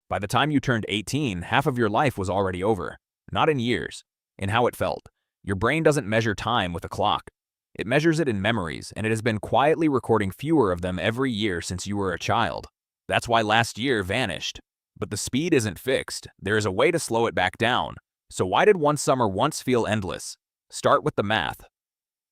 By the time you turned 18, half of your life was already over. Not in years, in how it felt. Your brain doesn't measure time with a clock. It measures it in memories, and it has been quietly recording fewer of them every year since you were a child. That's why last year vanished. But the speed isn't fixed. There is a way to slow it back down. So why did one summer once feel endless? Start with the math.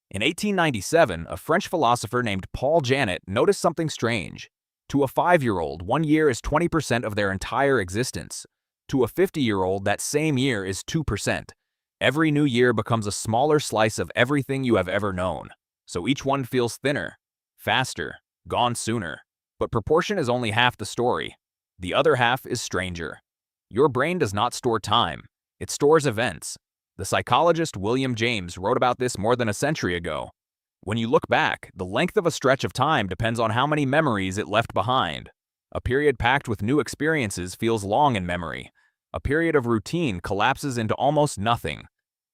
In 1897, a French philosopher named Paul Janet noticed something strange. To a 5-year-old, 1 year is 20% of their entire existence. To a 50-year-old, that same year is 2%. Every new year becomes a smaller slice of everything you have ever known. So each one feels thinner, faster, gone sooner. But proportion is only half the story. The other half is stranger. Your brain does not store time. It stores events. The psychologist William James wrote about this more than a century ago. When you look back, the length of a stretch of time depends on how many memories it left behind. A period packed with new experiences feels long in memory. A period of routine collapses into almost nothing.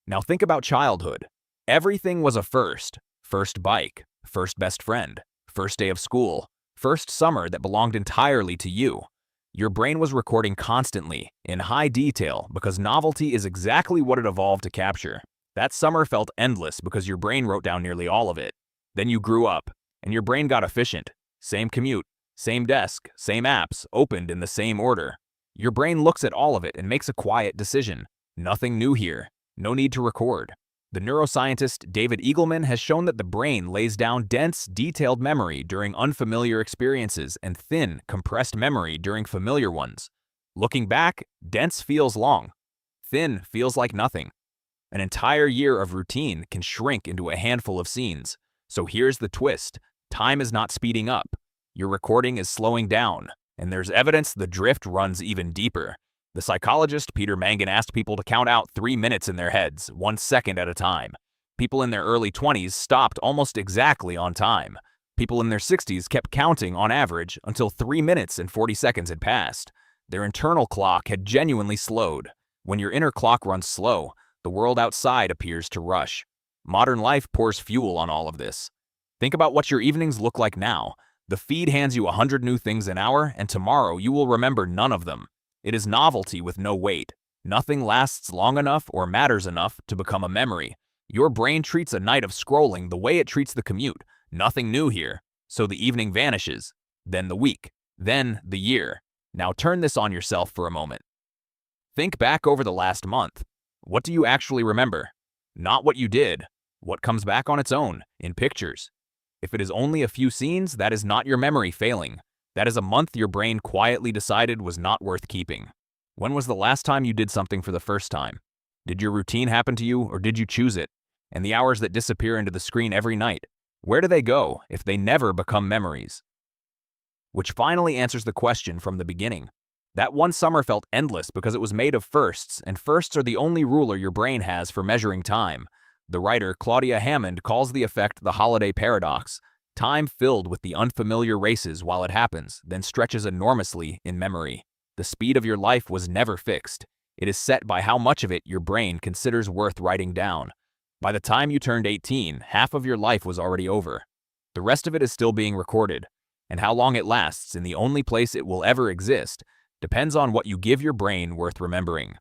Now think about childhood. Everything was a first. First bike, first best friend, first day of school, first summer that belonged entirely to you. Your brain was recording constantly, in high detail, because novelty is exactly what it evolved to capture. That summer felt endless because your brain wrote down nearly all of it. Then you grew up, and your brain got efficient. Same commute, same desk, same apps, opened in the same order. Your brain looks at all of it and makes a quiet decision. Nothing new here. No need to record. The neuroscientist David Eagleman has shown that the brain lays down dense, detailed memory during unfamiliar experiences and thin, compressed memory during familiar ones. Looking back, dense feels long. Thin feels like nothing. An entire year of routine can shrink into a handful of scenes. So here's the twist. Time is not speeding up. Your recording is slowing down, and there's evidence the drift runs even deeper. The psychologist Peter Mangan asked people to count out 3 minutes in their heads, 1 second at a time. People in their early 20s stopped almost exactly on time. People in their 60s kept counting on average until 3 minutes and 40 seconds had passed. Their internal clock had genuinely slowed. When your inner clock runs slow, the world outside appears to rush. Modern life pours fuel on all of this. Think about what your evenings look like now. The feed hands you 100 new things an hour, and tomorrow you will remember none of them. It is novelty with no weight. Nothing lasts long enough or matters enough to become a memory. Your brain treats a night of scrolling the way it treats the commute. Nothing new here. So the evening vanishes. Then the week. Then the year. Now turn this on yourself for a moment. Think back over the last month. What do you actually remember? Not what you did. What comes back on its own, in pictures. If it is only a few scenes, that is not your memory failing. That is a month your brain quietly decided was not worth keeping. When was the last time you did something for the first time? Did your routine happen to you, or did you choose it? And the hours that disappear into the screen every night, where do they go if they never become memories? Which finally answers the question from the beginning. That one summer felt endless because it was made of firsts, and firsts are the only ruler your brain has for measuring time. The writer Claudia Hammond calls the effect the holiday paradox. Time filled with the unfamiliar races while it happens, then stretches enormously in memory. The speed of your life was never fixed. It is set by how much of it your brain considers worth writing down. By the time you turned 18, half of your life was already over. The rest of it is still being recorded, and how long it lasts in the only place it will ever exist depends on what you give your brain worth remembering.